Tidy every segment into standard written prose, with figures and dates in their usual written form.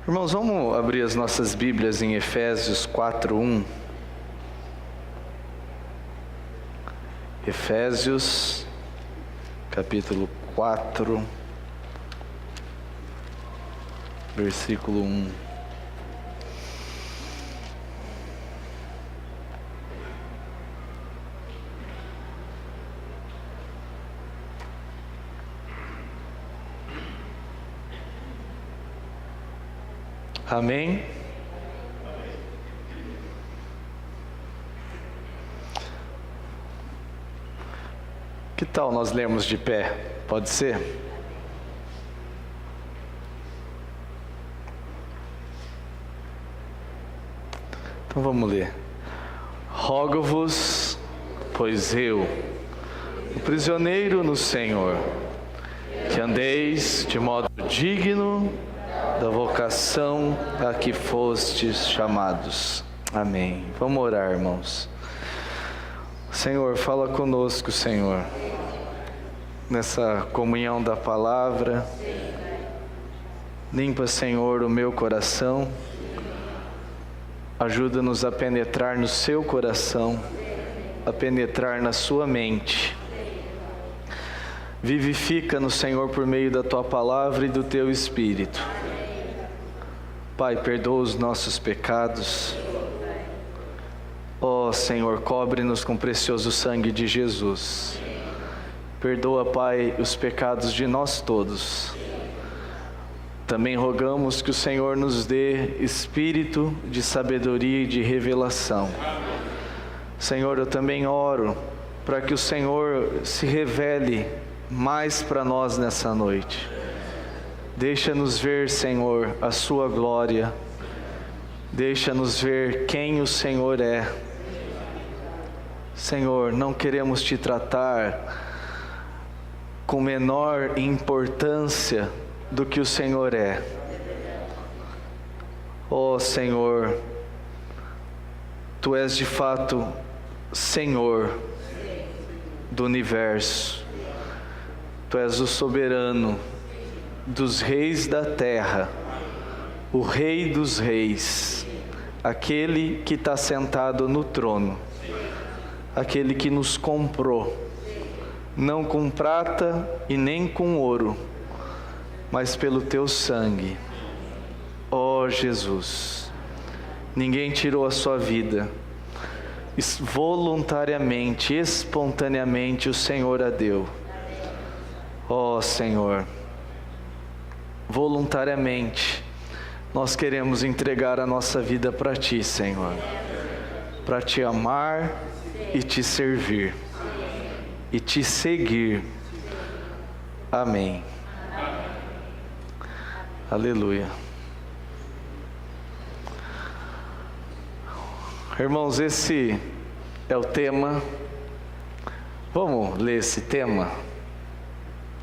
Irmãos, vamos abrir as nossas Bíblias em Efésios 4:1. Efésios, capítulo 4, versículo 1. Amém? Que tal nós lermos de pé? Pode ser? Então vamos ler. Rogo-vos, pois eu, o prisioneiro no Senhor, que andeis de modo digno da vocação a que fostes chamados. Amém. Vamos orar, irmãos. Senhor, fala conosco, Senhor, nessa comunhão da palavra. Limpa, Senhor, o meu coração. Ajuda-nos a penetrar no seu coração, a penetrar na sua mente. Vivifica-nos, Senhor, por meio da tua palavra e do teu Espírito. Pai, perdoa os nossos pecados. Ó Senhor, cobre-nos com o precioso sangue de Jesus. Perdoa, Pai, os pecados de nós todos. Também rogamos que o Senhor nos dê espírito de sabedoria e de revelação. Senhor, eu também oro para que o Senhor se revele mais para nós nessa noite. Deixa-nos ver, Senhor, a sua glória. Deixa-nos ver quem o Senhor é. Senhor, não queremos te tratar com menor importância do que o Senhor é. Ó Senhor, Tu és de fato Senhor do universo. Tu és o soberano dos reis da terra, o Rei dos reis, aquele que está sentado no trono, aquele que nos comprou, não com prata e nem com ouro, mas pelo teu sangue. Ó Jesus, ninguém tirou a sua vida, voluntariamente, espontaneamente o Senhor a deu. Ó Senhor, voluntariamente, nós queremos entregar a nossa vida para Ti, Senhor, para Te amar e Te servir e Te seguir. Amém. Aleluia. Irmãos, esse é o tema. Vamos ler esse tema?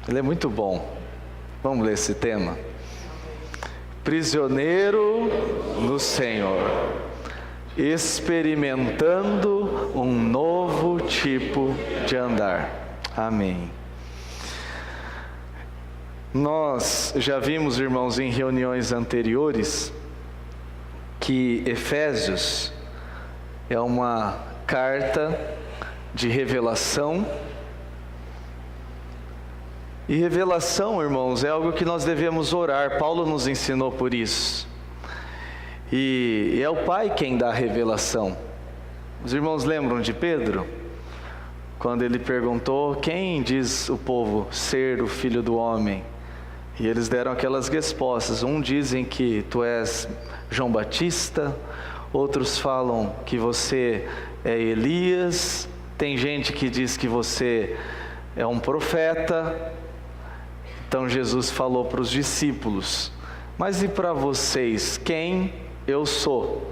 Ele é muito bom. Vamos ler esse tema? Prisioneiro no Senhor, experimentando um novo tipo de andar. Amém. Nós já vimos, irmãos, em reuniões anteriores, que Efésios é uma carta de revelação. E revelação, irmãos, é algo que nós devemos orar. Paulo nos ensinou por isso. E é o Pai quem dá a revelação. Os irmãos lembram de Pedro? Quando ele perguntou, quem diz o povo ser o Filho do Homem? E eles deram aquelas respostas. Um dizem que tu és João Batista, outros falam que você é Elias, tem gente que diz que você é um profeta. Então Jesus falou para os discípulos, mas e para vocês, quem eu sou?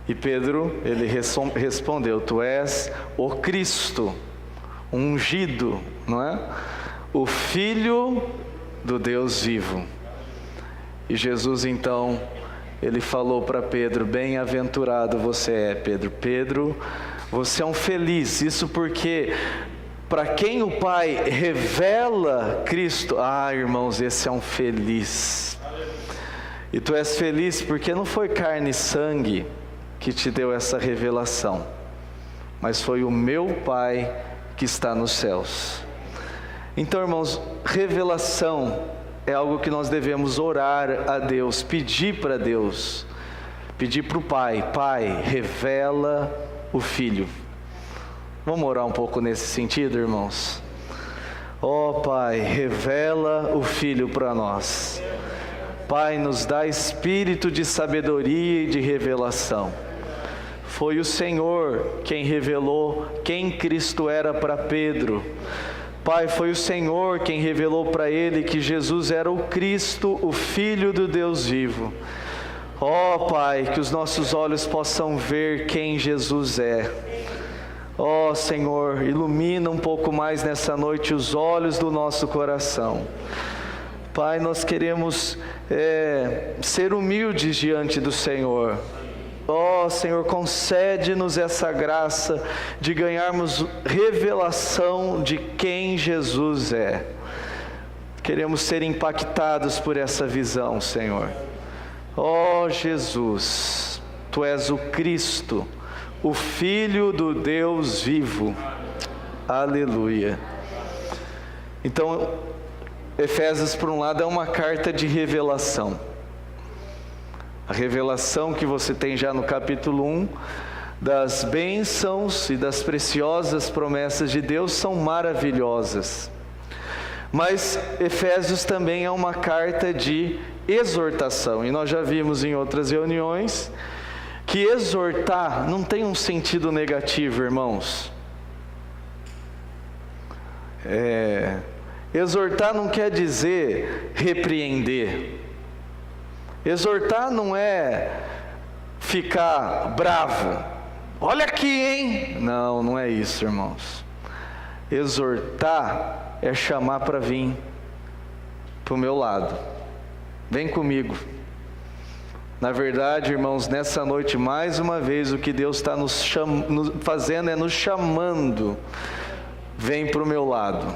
E Pedro, ele respondeu, tu és o Cristo, ungido, não é? O Filho do Deus vivo. E Jesus então, ele falou para Pedro, bem-aventurado você é, Pedro. Pedro, você é um feliz, isso porque para quem o Pai revela Cristo, irmãos, esse é um feliz. E tu és feliz porque não foi carne e sangue que te deu essa revelação, mas foi o meu Pai que está nos céus. Então, irmãos, revelação é algo que nós devemos orar a Deus, pedir para Deus, pedir para o Pai: Pai, revela o Filho. Vamos orar um pouco nesse sentido, irmãos? Ó Pai, revela o Filho para nós. Pai, nos dá espírito de sabedoria e de revelação. Foi o Senhor quem revelou quem Cristo era para Pedro. Pai, foi o Senhor quem revelou para ele que Jesus era o Cristo, o Filho do Deus vivo. Ó Pai, que os nossos olhos possam ver quem Jesus é. Ó Senhor, ilumina um pouco mais nessa noite os olhos do nosso coração. Pai, nós queremos ser humildes diante do Senhor. Ó Senhor, concede-nos essa graça de ganharmos revelação de quem Jesus é. Queremos ser impactados por essa visão, Senhor. Ó Jesus, Tu és o Cristo, o Filho do Deus vivo. Aleluia. Então, Efésios, por um lado, é uma carta de revelação. A revelação que você tem já no capítulo 1, das bênçãos e das preciosas promessas de Deus, são maravilhosas. Mas Efésios também é uma carta de exortação. E nós já vimos em outras reuniões que exortar não tem um sentido negativo, irmãos. Exortar não quer dizer repreender. Exortar não é ficar bravo. Olha aqui, hein? Não, não é isso, irmãos. Exortar é chamar para vir para o meu lado. Vem comigo. Na verdade, irmãos, nessa noite, mais uma vez, o que Deus está nos fazendo é nos chamando. Vem para o meu lado.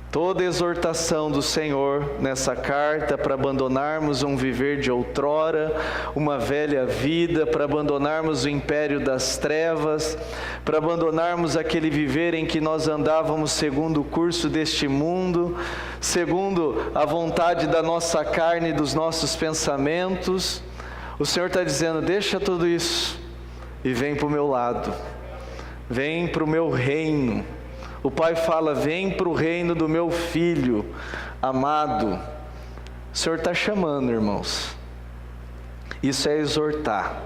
Toda exortação do Senhor nessa carta para abandonarmos um viver de outrora, uma velha vida, para abandonarmos o império das trevas, para abandonarmos aquele viver em que nós andávamos segundo o curso deste mundo, segundo a vontade da nossa carne e dos nossos pensamentos. O Senhor está dizendo: deixa tudo isso e vem para o meu lado, vem para o meu reino. O Pai fala: vem para o reino do meu Filho amado. O Senhor está chamando, irmãos. Isso é exortar.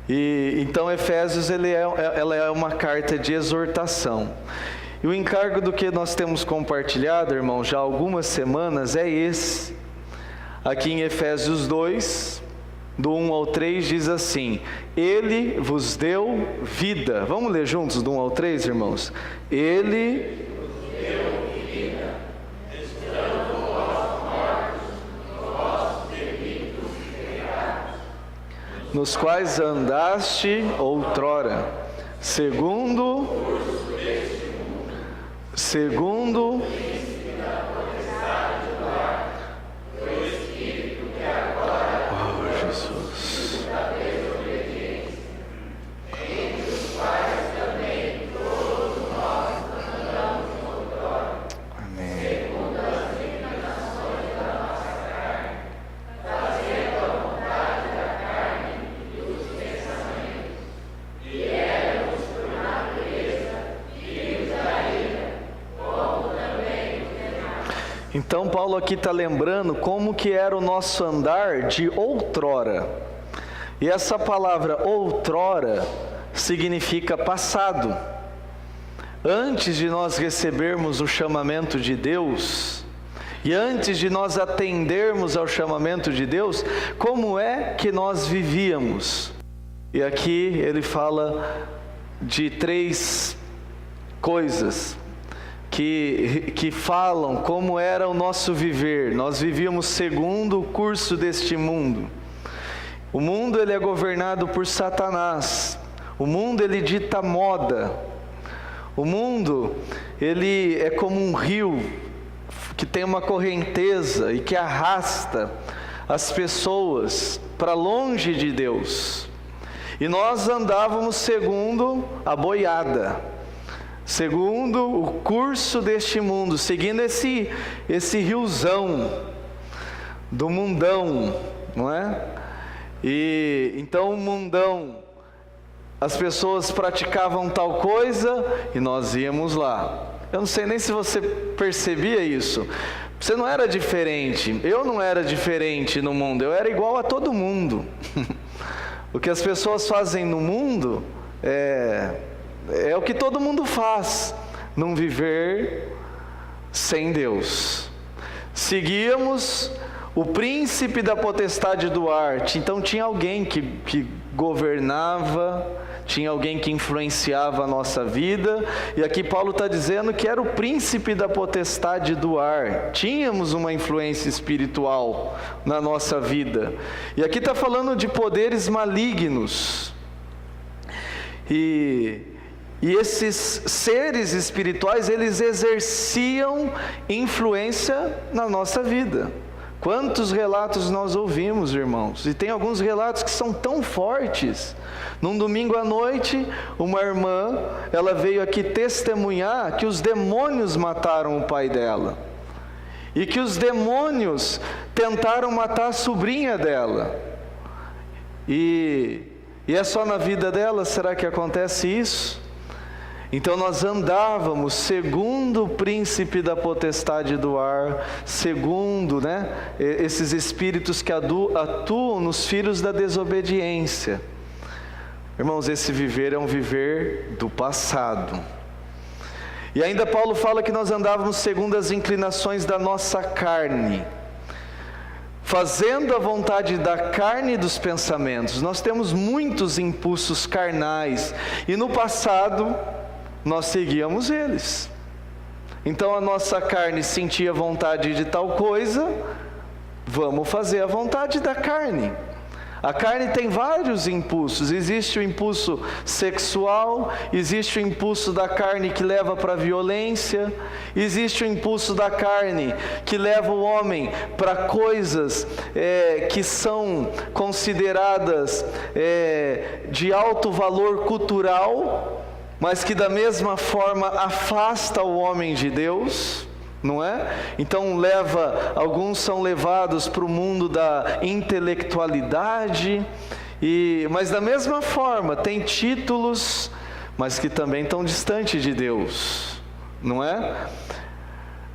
E então Efésios ela é uma carta de exortação. E o encargo do que nós temos compartilhado, irmãos, já há algumas semanas é esse. Aqui em Efésios 2, do 1 ao 3, diz assim: Ele vos deu vida. Vamos ler juntos do 1 ao 3, irmãos? Ele vos deu vida, estando vós mortos nos vossos delitos e pecados, nos quais andaste outrora, segundo Então Paulo aqui está lembrando como que era o nosso andar de outrora. E essa palavra outrora significa passado. Antes de nós recebermos o chamamento de Deus, e antes de nós atendermos ao chamamento de Deus, como é que nós vivíamos? E aqui ele fala de 3 coisas que falam como era o nosso viver. Nós vivíamos segundo o curso deste mundo. O mundo ele é governado por Satanás. O mundo ele dita moda. O mundo ele é como um rio que tem uma correnteza e que arrasta as pessoas para longe de Deus. E nós andávamos segundo a boiada, segundo o curso deste mundo, seguindo esse riozão do mundão, não é? E então o mundão, as pessoas praticavam tal coisa e nós íamos lá. Eu não sei nem se você percebia isso. Você não era diferente, eu não era diferente no mundo, eu era igual a todo mundo. O que as pessoas fazem no mundo é o que todo mundo faz, não viver sem Deus. Seguíamos o príncipe da potestade do ar. Então tinha alguém que governava, tinha alguém que influenciava a nossa vida, e aqui Paulo está dizendo que era o príncipe da potestade do ar. Tínhamos uma influência espiritual na nossa vida, e aqui está falando de poderes malignos, e esses seres espirituais, eles exerciam influência na nossa vida. Quantos relatos nós ouvimos, irmãos? E tem alguns relatos que são tão fortes. Num domingo à noite, uma irmã, ela veio aqui testemunhar que os demônios mataram o pai dela. E que os demônios tentaram matar a sobrinha dela. E é só na vida dela, será que acontece isso? Então nós andávamos segundo o príncipe da potestade do ar, segundo, esses espíritos que atuam nos filhos da desobediência. Irmãos, esse viver é um viver do passado. E ainda Paulo fala que nós andávamos segundo as inclinações da nossa carne, fazendo a vontade da carne e dos pensamentos. Nós temos muitos impulsos carnais, e no passado nós seguíamos eles. Então a nossa carne sentia vontade de tal coisa, vamos fazer a vontade da carne. A carne tem vários impulsos. Existe o impulso sexual, existe o impulso da carne que leva para a violência, existe o impulso da carne que leva o homem para coisas que são consideradas de alto valor cultural, mas que da mesma forma afasta o homem de Deus, não é? Então alguns são levados para o mundo da intelectualidade, mas da mesma forma tem títulos, mas que também estão distantes de Deus, não é?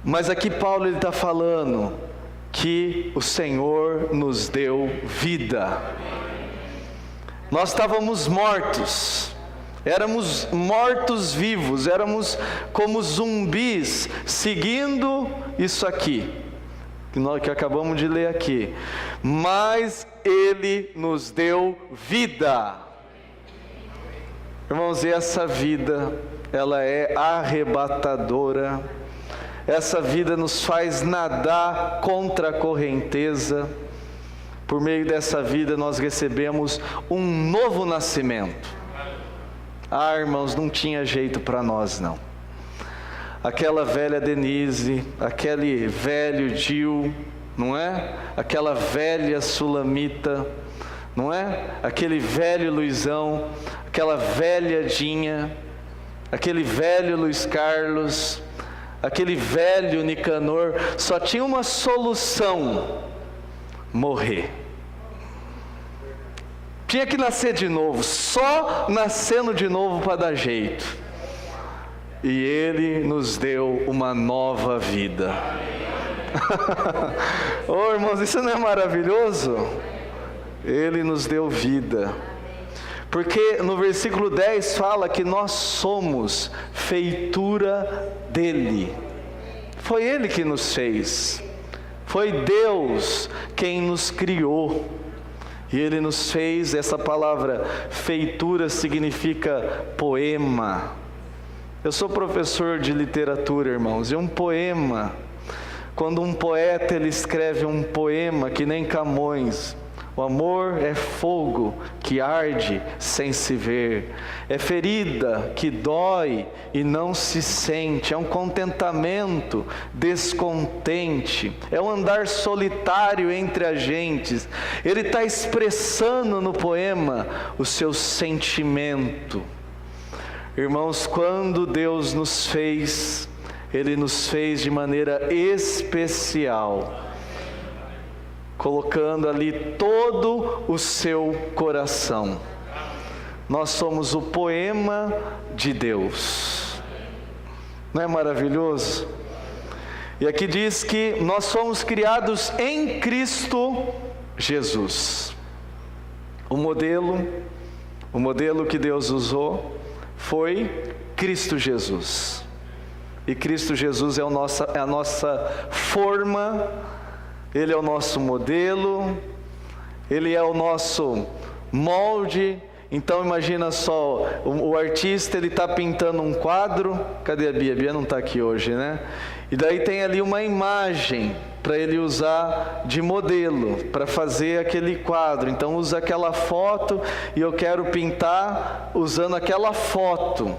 Mas aqui Paulo está falando que o Senhor nos deu vida. Nós estávamos mortos. Éramos mortos-vivos, éramos como zumbis, seguindo isso aqui, que acabamos de ler aqui. Mas Ele nos deu vida. Irmãos, e essa vida, ela é arrebatadora. Essa vida nos faz nadar contra a correnteza. Por meio dessa vida nós recebemos um novo nascimento. Ah, irmãos, não tinha jeito para nós não. Aquela velha Denise, aquele velho Gil, não é? Aquela velha Sulamita, não é? Aquele velho Luizão, aquela velha Dinha, aquele velho Luiz Carlos, aquele velho Nicanor, só tinha uma solução: morrer. Tinha que nascer de novo, só nascendo de novo para dar jeito. E Ele nos deu uma nova vida. Oh, irmãos, isso não é maravilhoso? Ele nos deu vida. Porque no versículo 10 fala que nós somos feitura dEle. Foi Ele que nos fez. Foi Deus quem nos criou. E Ele nos fez. Essa palavra feitura significa poema. Eu sou professor de literatura, irmãos, e um poema, quando um poeta ele escreve um poema, que nem Camões, O amor é fogo que arde sem se ver, é ferida que dói e não se sente, é um contentamento descontente, é um andar solitário entre agentes. Ele está expressando no poema o seu sentimento. Irmãos, quando Deus nos fez, Ele nos fez de maneira especial, colocando ali todo o seu coração. Nós somos o poema de Deus. Não é maravilhoso? E aqui diz que nós somos criados em Cristo Jesus. O modelo que Deus usou foi Cristo Jesus. E Cristo Jesus é a nossa forma, Ele é o nosso modelo, Ele é o nosso molde. Então imagina só, o artista, ele está pintando um quadro. Cadê a Bia? A Bia não está aqui hoje, né? E daí tem ali uma imagem para ele usar de modelo, para fazer aquele quadro. Então usa aquela foto e eu quero pintar usando aquela foto.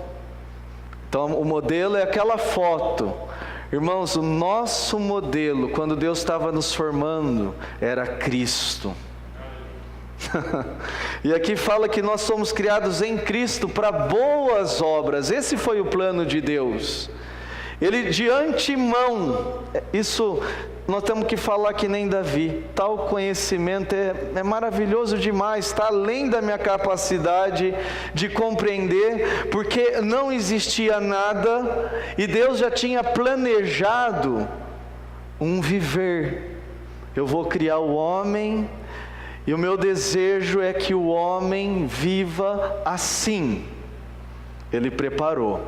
Então o modelo é aquela foto. Irmãos, o nosso modelo, quando Deus estava nos formando, era Cristo. E aqui fala que nós somos criados em Cristo para boas obras. Esse foi o plano de Deus. Ele de antemão, isso nós temos que falar que nem Davi. Tal conhecimento é maravilhoso demais, está além da minha capacidade de compreender, porque não existia nada e Deus já tinha planejado um viver. Eu vou criar o homem e o meu desejo é que o homem viva assim. Ele preparou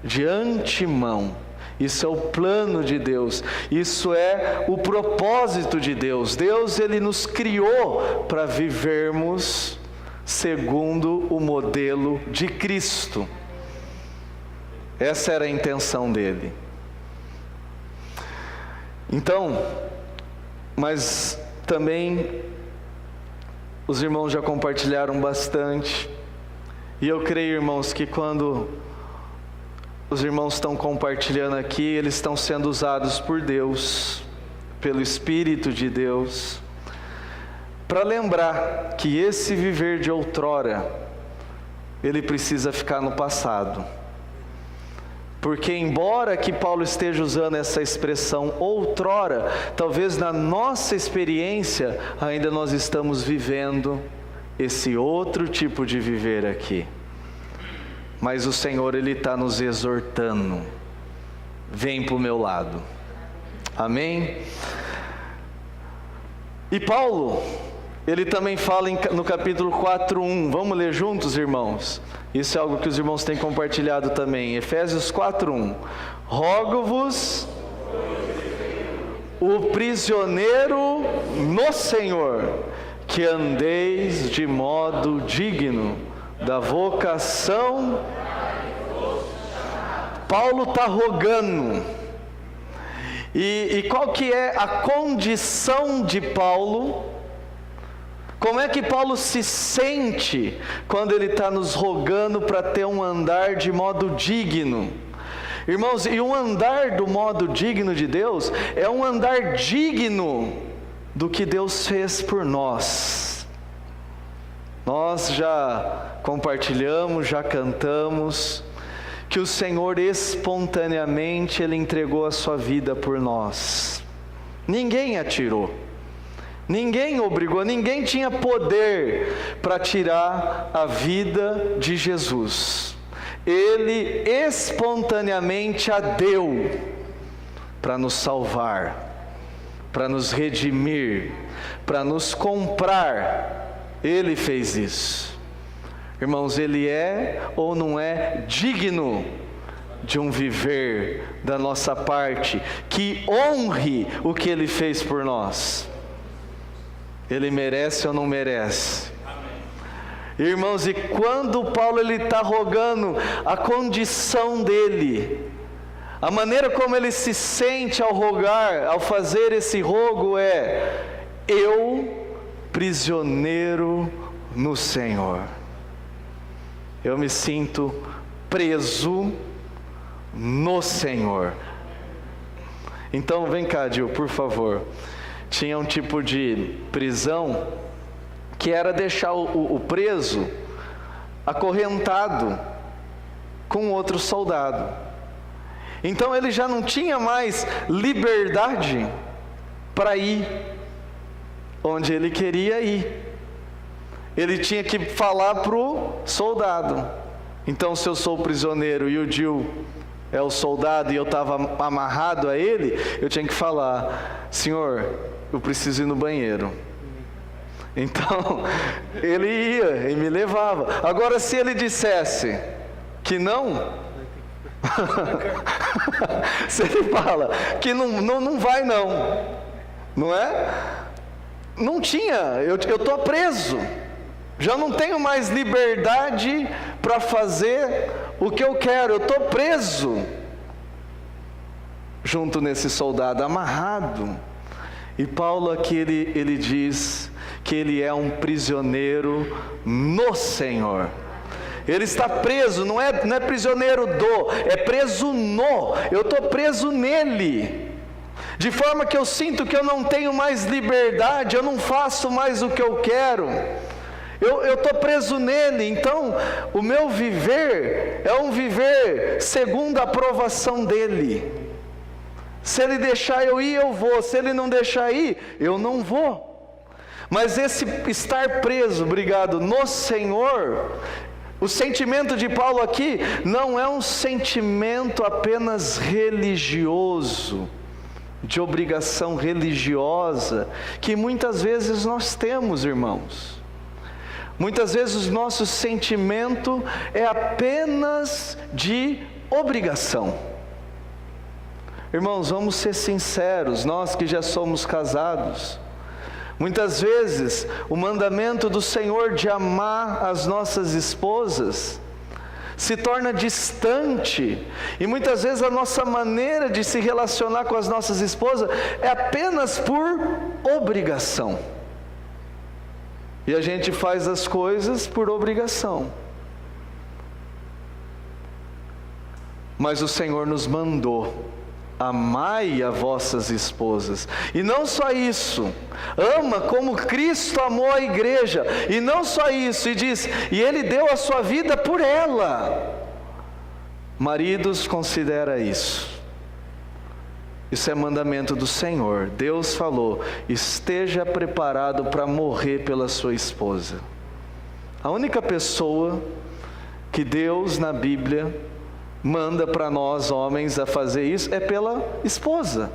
de antemão. Isso é o plano de Deus, isso é o propósito de Deus. Deus, Ele nos criou para vivermos segundo o modelo de Cristo. Essa era a intenção dele. Então, mas também os irmãos já compartilharam bastante, e eu creio, irmãos, que quando os irmãos estão compartilhando aqui, eles estão sendo usados por Deus, pelo Espírito de Deus, para lembrar que esse viver de outrora, ele precisa ficar no passado. Porque embora que Paulo esteja usando essa expressão outrora, talvez na nossa experiência ainda nós estamos vivendo esse outro tipo de viver aqui. Mas o Senhor, Ele está nos exortando. Vem para o meu lado. Amém? E Paulo, ele também fala no capítulo 4:1. Vamos ler juntos, irmãos? Isso é algo que os irmãos têm compartilhado também. Efésios 4:1. Rogo-vos, o prisioneiro no Senhor, que andeis de modo digno da vocação. Paulo está rogando. E qual que é a condição de Paulo? Como é que Paulo se sente quando ele está nos rogando para ter um andar de modo digno? Irmãos, e um andar do modo digno de Deus é um andar digno do que Deus fez por nós. Nós já compartilhamos, já cantamos, que o Senhor espontaneamente, Ele entregou a sua vida por nós. Ninguém atirou, ninguém obrigou, ninguém tinha poder para tirar a vida de Jesus. Ele espontaneamente a deu para nos salvar, para nos redimir, para nos comprar. Ele fez isso. Irmãos, Ele é ou não é digno de um viver da nossa parte que honre o que Ele fez por nós? Ele merece ou não merece? Irmãos, e quando Paulo ele está rogando, a condição dele, a maneira como ele se sente ao rogar, ao fazer esse rogo é: eu prisioneiro no Senhor. Eu me sinto preso no Senhor. Então vem cá, Dil, por favor. Tinha um tipo de prisão que era deixar o preso acorrentado com outro soldado. Então ele já não tinha mais liberdade para ir onde ele queria ir. Ele tinha que falar para o soldado. Então, se eu sou o prisioneiro e o Dil é o soldado e eu estava amarrado a ele, eu tinha que falar: Senhor, eu preciso ir no banheiro. Então, ele ia e me levava. Agora, se ele dissesse que não, se ele fala que não vai não é? Não tinha, eu estou preso. Já não tenho mais liberdade para fazer o que eu quero. Eu estou preso junto nesse soldado, amarrado. E Paulo aqui ele diz que ele é um prisioneiro no Senhor. Ele está preso, não é prisioneiro é preso no. Eu estou preso nele. De forma que eu sinto que eu não tenho mais liberdade, eu não faço mais o que eu quero. Eu estou preso nele. Então o meu viver é um viver segundo a aprovação dele. Se ele deixar eu ir, eu vou. Se ele não deixar ir, eu não vou. Mas esse estar preso, obrigado, no Senhor, o sentimento de Paulo aqui não é um sentimento apenas religioso, de obrigação religiosa, que muitas vezes nós temos, irmãos. Muitas vezes o nosso sentimento é apenas de obrigação. Irmãos, vamos ser sinceros, nós que já somos casados, muitas vezes o mandamento do Senhor de amar as nossas esposas se torna distante, e muitas vezes a nossa maneira de se relacionar com as nossas esposas é apenas por obrigação. E a gente faz as coisas por obrigação. Mas o Senhor nos mandou: amai as vossas esposas. E não só isso, ama como Cristo amou a igreja. E não só isso, e diz, e Ele deu a sua vida por ela. Maridos, considera isso. Isso é mandamento do Senhor. Deus falou: esteja preparado para morrer pela sua esposa. A única pessoa que Deus na Bíblia manda para nós homens a fazer isso é pela esposa.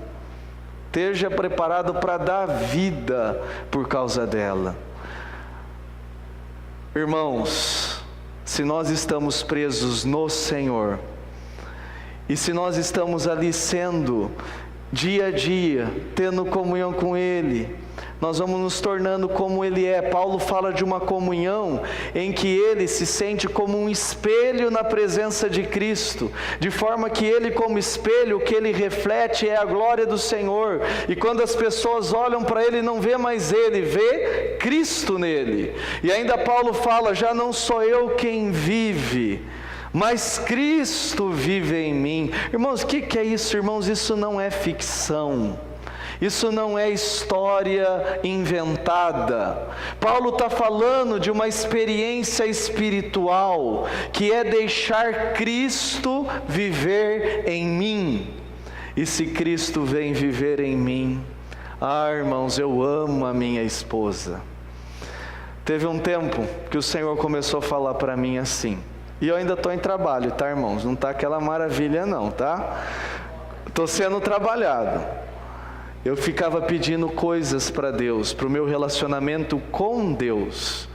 Esteja preparado para dar vida por causa dela. Irmãos, se nós estamos presos no Senhor, e se nós estamos ali sendo dia a dia, tendo comunhão com Ele, nós vamos nos tornando como Ele é. Paulo fala de uma comunhão em que ele se sente como um espelho na presença de Cristo, de forma que ele, como espelho, o que ele reflete é a glória do Senhor, e quando as pessoas olham para ele, não vê mais ele, vê Cristo nele. E ainda Paulo fala: já não sou eu quem vive, mas Cristo vive em mim. Irmãos, o que é isso, irmãos? Isso não é ficção. Isso não é história inventada. Paulo está falando de uma experiência espiritual, que é deixar Cristo viver em mim. E se Cristo vem viver em mim, irmãos, eu amo a minha esposa. Teve um tempo que o Senhor começou a falar para mim assim, e eu ainda estou em trabalho, tá, irmãos? Não está aquela maravilha não, tá? Estou sendo trabalhado. Eu ficava pedindo coisas para Deus, para o meu relacionamento com Deus.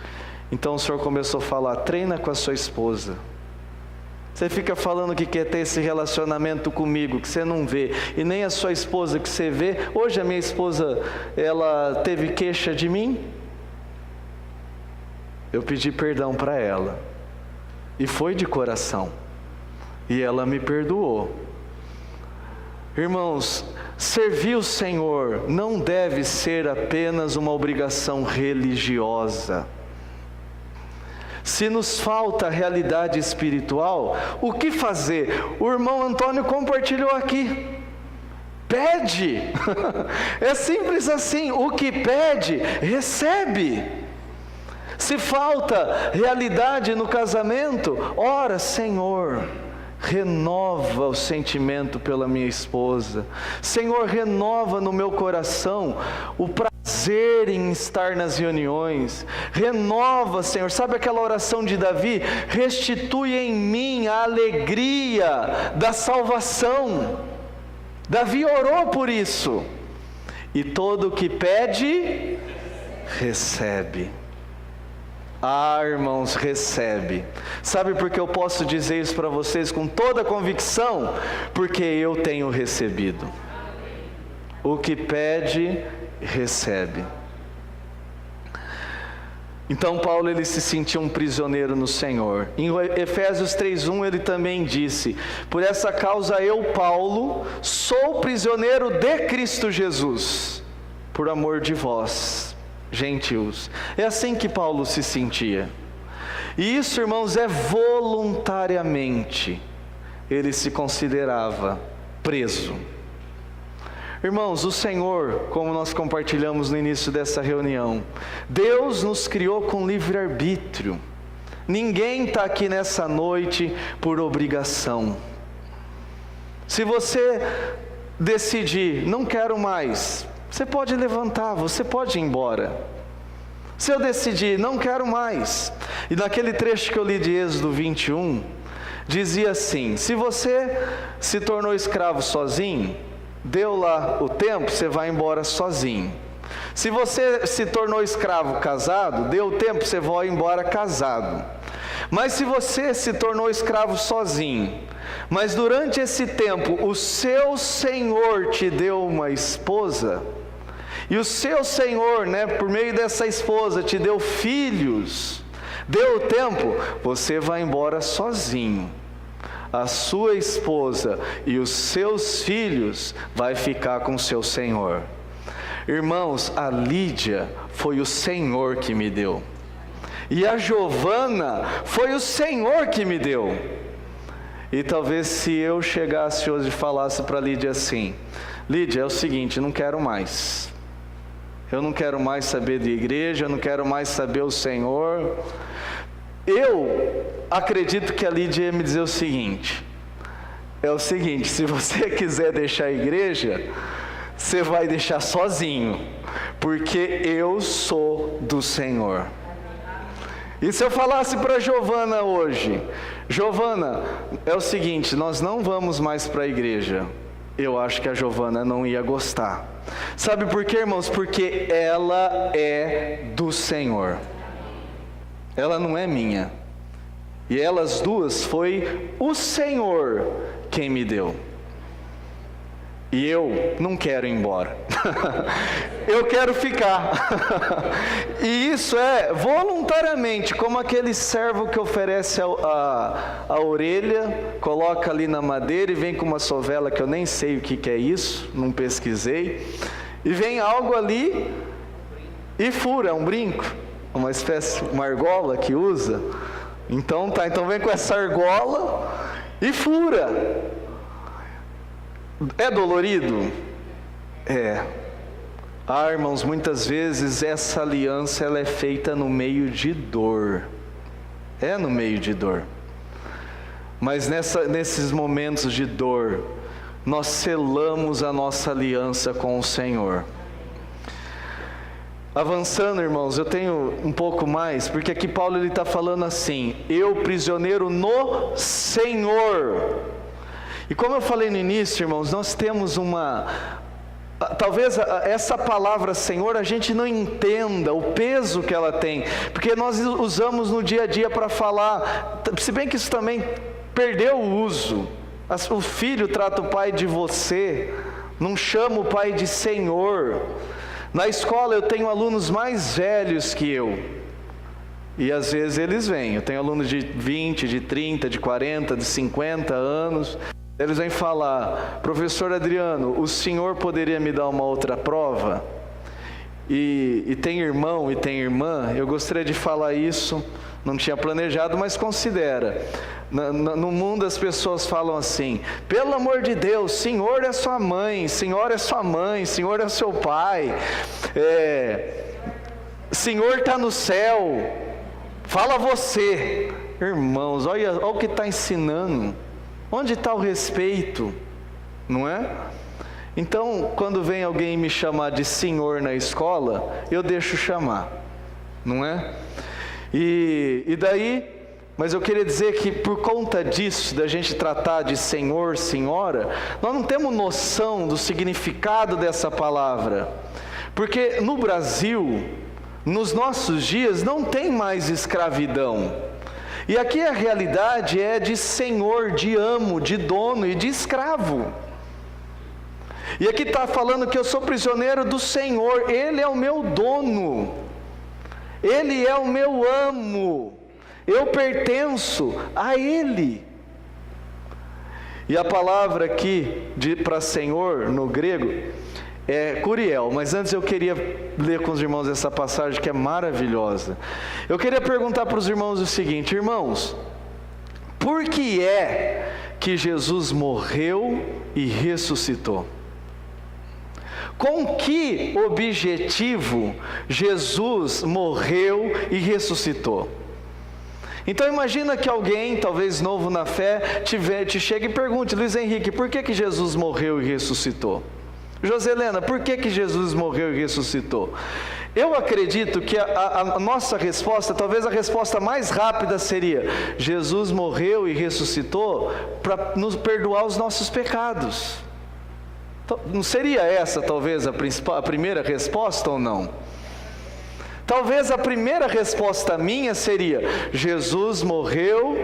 Então o Senhor começou a falar: treina com a sua esposa. Você fica falando que quer ter esse relacionamento comigo, que você não vê, e nem a sua esposa que você vê. Hoje a minha esposa, ela teve queixa de mim. Eu pedi perdão para ela, e foi de coração, e ela me perdoou. Irmãos, Servir o Senhor não deve ser apenas uma obrigação religiosa. Se nos falta a realidade espiritual, o que fazer? O irmão Antônio compartilhou aqui. Pede. É simples assim. O que pede, recebe. Se falta realidade no casamento, ora, Senhor, renova o sentimento pela minha esposa. Senhor, renova no meu coração o prazer em estar nas reuniões. Renova, Senhor, sabe aquela oração de Davi? Restitui em mim a alegria da salvação. Davi orou por isso. E todo o que pede, recebe. Ah, irmãos, recebe. Sabe por que eu posso dizer isso para vocês com toda a convicção? Porque eu tenho recebido. O que pede, recebe. Então Paulo, ele se sentia um prisioneiro no Senhor. Em Efésios 3:1 ele também disse: por essa causa eu, Paulo, sou prisioneiro de Cristo Jesus, por amor de vós, gentios. É assim que Paulo se sentia. E isso, irmãos, é voluntariamente. Ele se considerava preso. Irmãos, o Senhor, como nós compartilhamos no início dessa reunião, Deus nos criou com livre-arbítrio. Ninguém está aqui nessa noite por obrigação. Se você decidir, não quero mais, você pode levantar, você pode ir embora. Se eu decidir, não quero mais, e naquele trecho que eu li de Êxodo 21, dizia assim: se você se tornou escravo sozinho, deu lá o tempo, você vai embora sozinho. Se você se tornou escravo casado, deu o tempo, você vai embora casado. Mas se você se tornou escravo sozinho, mas durante esse tempo o seu Senhor te deu uma esposa, e o seu Senhor, por meio dessa esposa, te deu filhos, deu o tempo, você vai embora sozinho. A sua esposa e os seus filhos vai ficar com o seu Senhor. Irmãos, a Lídia foi o Senhor que me deu. E a Giovana foi o Senhor que me deu. E talvez se eu chegasse hoje e falasse para Lídia assim: Lídia, é o seguinte, não quero mais. Eu não quero mais saber de igreja, eu não quero mais saber o Senhor. Eu acredito que a Lídia ia me dizer o seguinte: se você quiser deixar a igreja, você vai deixar sozinho, porque eu sou do Senhor. E se eu falasse para Giovana hoje: Giovana, é o seguinte, nós não vamos mais para a igreja, eu acho que a Giovana não ia gostar. Sabe por quê, irmãos? Porque ela é do Senhor. Ela não é minha. E elas duas foi o Senhor quem me deu. E eu não quero ir embora. Eu quero ficar. E isso é voluntariamente, como aquele servo que oferece a orelha, coloca ali na madeira e vem com uma sovela que eu nem sei o que é isso, não pesquisei. E vem algo ali e fura, é um brinco. Uma espécie, uma argola que usa. Então vem com essa argola e fura. É dolorido? É. Ah, irmãos, muitas vezes essa aliança ela é feita no meio de dor. É no meio de dor. Mas nesses momentos de dor, nós selamos a nossa aliança com o Senhor. Avançando, irmãos, eu tenho um pouco mais, porque aqui Paulo ele está falando assim: eu prisioneiro no Senhor. E como eu falei no início, irmãos, nós temos talvez essa palavra Senhor a gente não entenda o peso que ela tem, porque nós usamos no dia a dia para falar, se bem que isso também perdeu o uso. O filho trata o pai de você, não chama o pai de Senhor. Na escola eu tenho alunos mais velhos que eu, e às vezes eles vêm, eu tenho alunos de 20, de 30, de 40, de 50 anos, Eles vêm falar: professor Adriano, o senhor poderia me dar uma outra prova? E tem irmão e tem irmã, eu gostaria de falar isso, não tinha planejado, mas considera. No mundo as pessoas falam assim: pelo amor de Deus, senhor é sua mãe, senhora é sua mãe, senhor é seu pai, senhor está no céu, fala você. Irmãos, olha o que está ensinando, onde está o respeito, não é? Então, quando vem alguém me chamar de senhor na escola, eu deixo chamar, não é? E daí, mas eu queria dizer que por conta disso, da gente tratar de senhor, senhora, nós não temos noção do significado dessa palavra, porque no Brasil, nos nossos dias, não tem mais escravidão, e aqui a realidade é de senhor, de amo, de dono e de escravo. E aqui está falando que eu sou prisioneiro do Senhor, Ele é o meu dono, Ele é o meu amo, eu pertenço a Ele. E a palavra aqui para Senhor no grego é kuriel, mas antes eu queria ler com os irmãos essa passagem que é maravilhosa. Eu queria perguntar para os irmãos o seguinte: irmãos, por que é que Jesus morreu e ressuscitou? Com que objetivo Jesus morreu e ressuscitou? Então imagina que alguém, talvez novo na fé, te chegue e pergunte: Luiz Henrique, por que Jesus morreu e ressuscitou? Joselena, por que Jesus morreu e ressuscitou? Eu acredito que a nossa resposta, talvez a resposta mais rápida seria: Jesus morreu e ressuscitou para nos perdoar os nossos pecados. Não seria essa talvez a primeira resposta ou não? Talvez a primeira resposta minha seria: Jesus morreu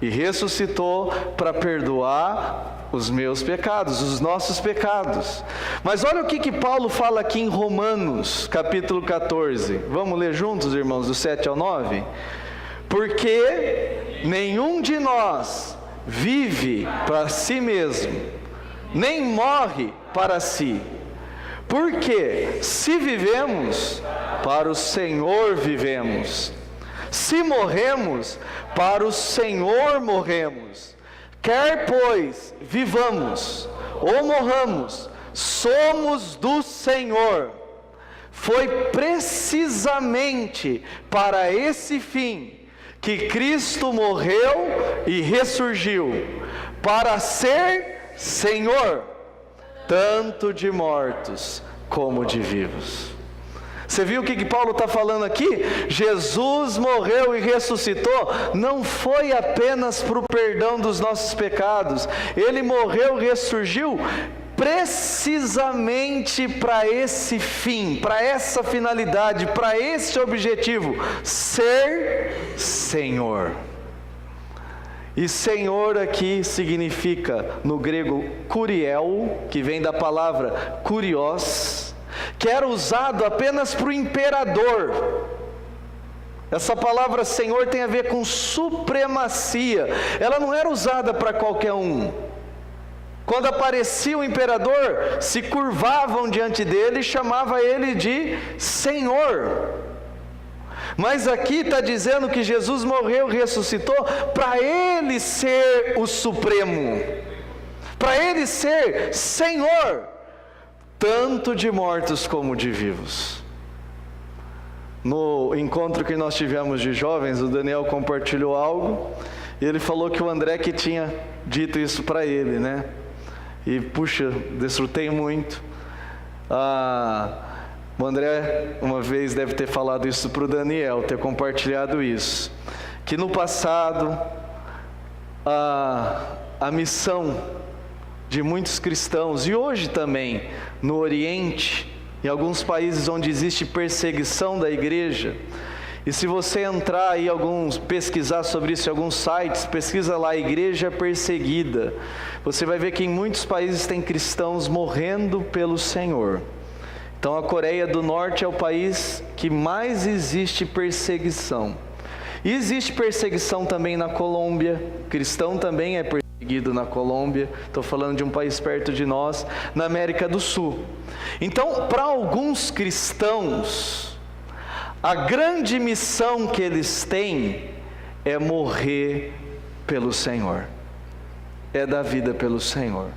e ressuscitou para perdoar os meus pecados, os nossos pecados. Mas olha o que Paulo fala aqui em Romanos, capítulo 14. Vamos ler juntos, irmãos, do 7 ao 9? Porque nenhum de nós vive para si mesmo, nem morre para si. Porque se vivemos, para o Senhor vivemos. Se morremos, para o Senhor morremos. Quer pois vivamos ou morramos, somos do Senhor. Foi precisamente para esse fim que Cristo morreu e ressurgiu, para ser Senhor, tanto de mortos como de vivos. Você viu o que Paulo está falando aqui? Jesus morreu e ressuscitou, não foi apenas para o perdão dos nossos pecados, Ele morreu e ressurgiu precisamente para esse fim, para essa finalidade, para esse objetivo: ser Senhor. E Senhor aqui significa, no grego, kuriel, que vem da palavra kurios, que era usado apenas para o imperador. Essa palavra Senhor tem a ver com supremacia, ela não era usada para qualquer um. Quando aparecia o imperador, se curvavam diante dele e chamava ele de Senhor. Mas aqui está dizendo que Jesus morreu e ressuscitou para Ele ser o Supremo, para Ele ser Senhor, tanto de mortos como de vivos. No encontro que nós tivemos de jovens, o Daniel compartilhou algo, e ele falou que o André que tinha dito isso para ele, né? E puxa, desfrutei muito. O André uma vez deve ter falado isso para o Daniel, ter compartilhado isso, que no passado a missão de muitos cristãos, e hoje também no Oriente, em alguns países onde existe perseguição da igreja, e se você entrar aí, pesquisar sobre isso em alguns sites, pesquisa lá, igreja perseguida, você vai ver que em muitos países tem cristãos morrendo pelo Senhor. Então a Coreia do Norte é o país que mais existe perseguição. E existe perseguição também na Colômbia, cristão também é perseguido. seguido na Colômbia, estou falando de um país perto de nós, na América do Sul. Então, para alguns cristãos, a grande missão que eles têm é morrer pelo Senhor, é dar vida pelo Senhor.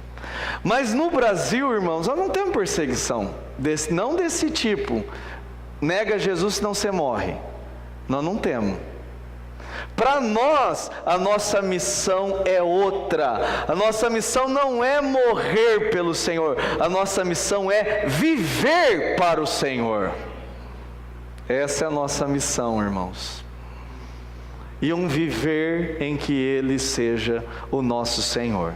Mas no Brasil, irmãos, nós não temos perseguição, não desse tipo, nega Jesus senão você morre, nós não temos. Para nós, a nossa missão é outra. A nossa missão não é morrer pelo Senhor. A nossa missão é viver para o Senhor. Essa é a nossa missão, irmãos. E um viver em que Ele seja o nosso Senhor.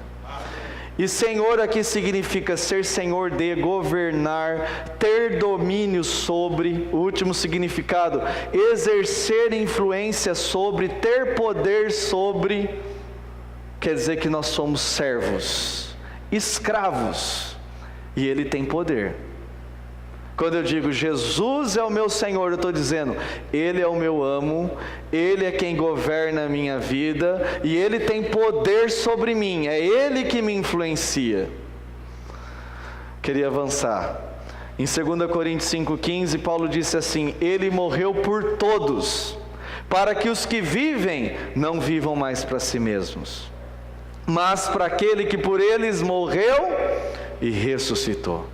E Senhor aqui significa ser Senhor de, governar, ter domínio sobre. O último significado, exercer influência sobre, ter poder sobre. Quer dizer que nós somos servos, escravos, e Ele tem poder. Quando eu digo Jesus é o meu Senhor, eu estou dizendo, Ele é o meu amo, Ele é quem governa a minha vida, e Ele tem poder sobre mim, é Ele que me influencia. Queria avançar. Em 2 Coríntios 5,15, Paulo disse assim, Ele morreu por todos, para que os que vivem não vivam mais para si mesmos, mas para aquele que por eles morreu e ressuscitou.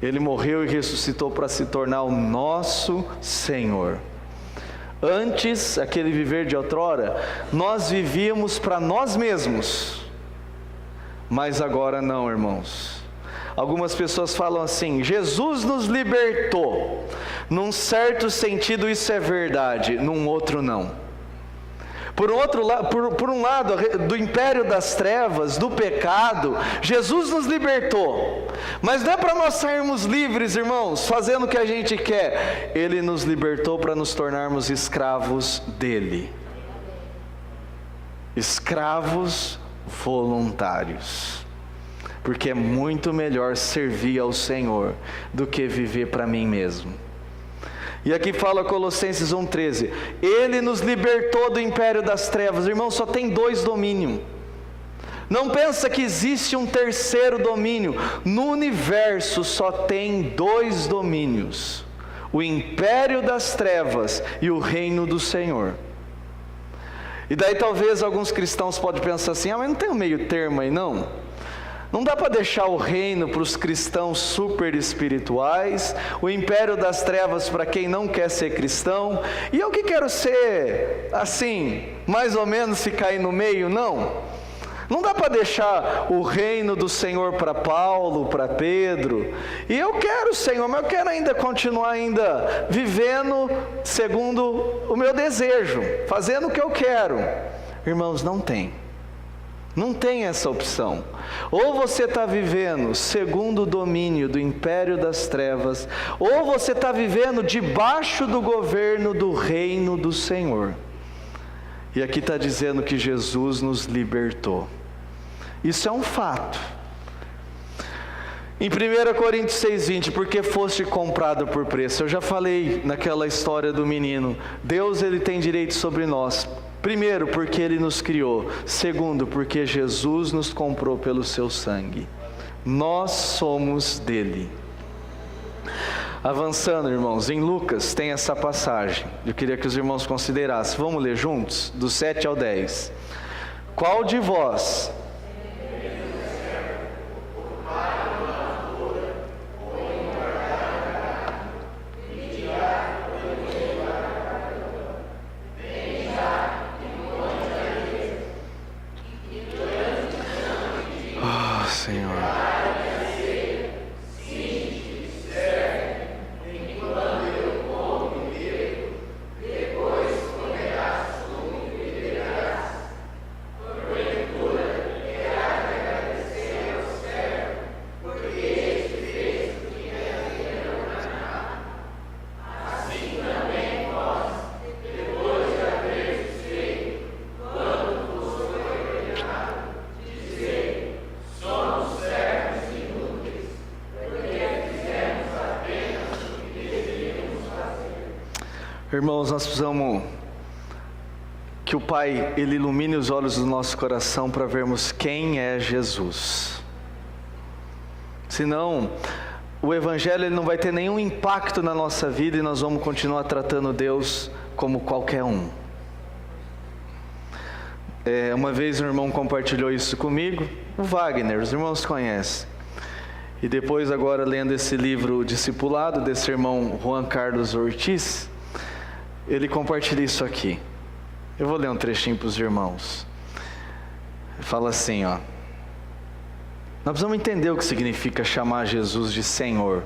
Ele morreu e ressuscitou para se tornar o nosso Senhor. Antes, aquele viver de outrora, nós vivíamos para nós mesmos. Mas agora não, irmãos. Algumas pessoas falam assim, Jesus nos libertou. Num certo sentido isso é verdade, num outro não. Por um lado, do império das trevas, do pecado, Jesus nos libertou. Mas não é para nós sairmos livres, irmãos, fazendo o que a gente quer. Ele nos libertou para nos tornarmos escravos dele. Escravos voluntários. Porque é muito melhor servir ao Senhor do que viver para mim mesmo. E aqui fala Colossenses 1,13, Ele nos libertou do império das trevas. Irmão, só tem 2 domínios. Não pensa que existe um terceiro domínio. No universo só tem 2 domínios. O império das trevas e o reino do Senhor. E daí talvez alguns cristãos podem pensar assim, mas não tem um meio termo aí não? Não dá para deixar o reino para os cristãos super espirituais, o império das trevas para quem não quer ser cristão, e eu que quero ser assim, mais ou menos ficar aí no meio, não. Não dá para deixar o reino do Senhor para Paulo, para Pedro, e eu quero, Senhor, mas eu quero ainda continuar ainda vivendo segundo o meu desejo, fazendo o que eu quero. Irmãos, não tem. Não tem essa opção. Ou você está vivendo segundo o domínio do império das trevas, ou você está vivendo debaixo do governo do reino do Senhor. E aqui está dizendo que Jesus nos libertou. Isso é um fato. Em 1 Coríntios 6,20, porque foste comprado por preço. Eu já falei naquela história do menino. Deus, Ele tem direito sobre nós. Primeiro, porque Ele nos criou. Segundo, porque Jesus nos comprou pelo seu sangue. Nós somos dele. Avançando, irmãos, em Lucas tem essa passagem. Eu queria que os irmãos considerassem. Vamos ler juntos? Do 7 ao 10. Qual de vós... Senhor. Irmãos, nós precisamos que o Pai, Ele ilumine os olhos do nosso coração para vermos quem é Jesus. Senão, o Evangelho ele não vai ter nenhum impacto na nossa vida e nós vamos continuar tratando Deus como qualquer um. Uma vez um irmão compartilhou isso comigo, o Wagner, os irmãos conhecem. E depois agora lendo esse livro Discipulado, desse irmão Juan Carlos Ortiz, ele compartilha isso aqui. Eu vou ler um trechinho para os irmãos. Ele fala assim, ó. Nós precisamos entender o que significa chamar Jesus de Senhor.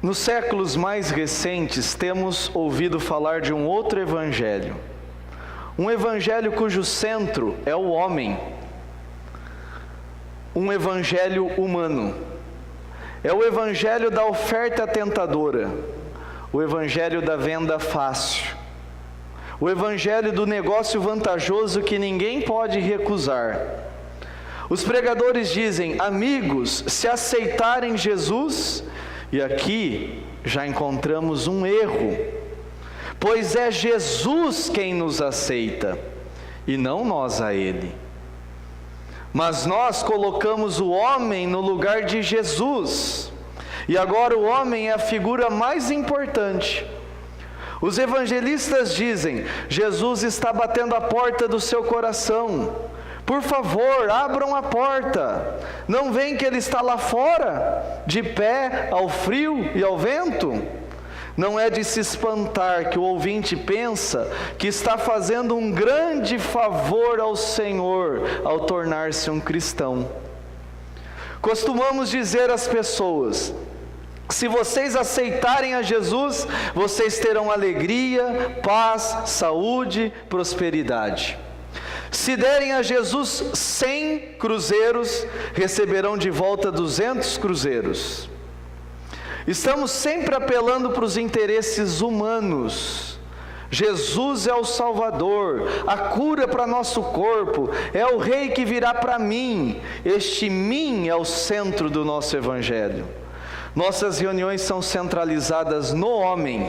Nos séculos mais recentes, temos ouvido falar de um outro evangelho. Um evangelho cujo centro é o homem. Um evangelho humano. É o evangelho da oferta tentadora. O evangelho da venda fácil. O evangelho do negócio vantajoso que ninguém pode recusar. Os pregadores dizem, amigos, se aceitarem Jesus, e aqui já encontramos um erro, pois é Jesus quem nos aceita, e não nós a Ele. Mas nós colocamos o homem no lugar de Jesus, e agora o homem é a figura mais importante. Os evangelistas dizem, Jesus está batendo a porta do seu coração. Por favor, abram a porta. Não veem que Ele está lá fora, de pé, ao frio e ao vento? Não é de se espantar que o ouvinte pensa que está fazendo um grande favor ao Senhor ao tornar-se um cristão. Costumamos dizer às pessoas, se vocês aceitarem a Jesus, vocês terão alegria, paz, saúde, prosperidade. Se derem a Jesus 100 cruzeiros, receberão de volta 200 cruzeiros. Estamos sempre apelando para os interesses humanos. Jesus é o Salvador, a cura para nosso corpo, é o Rei que virá para mim. Este mim é o centro do nosso Evangelho. Nossas reuniões são centralizadas no homem.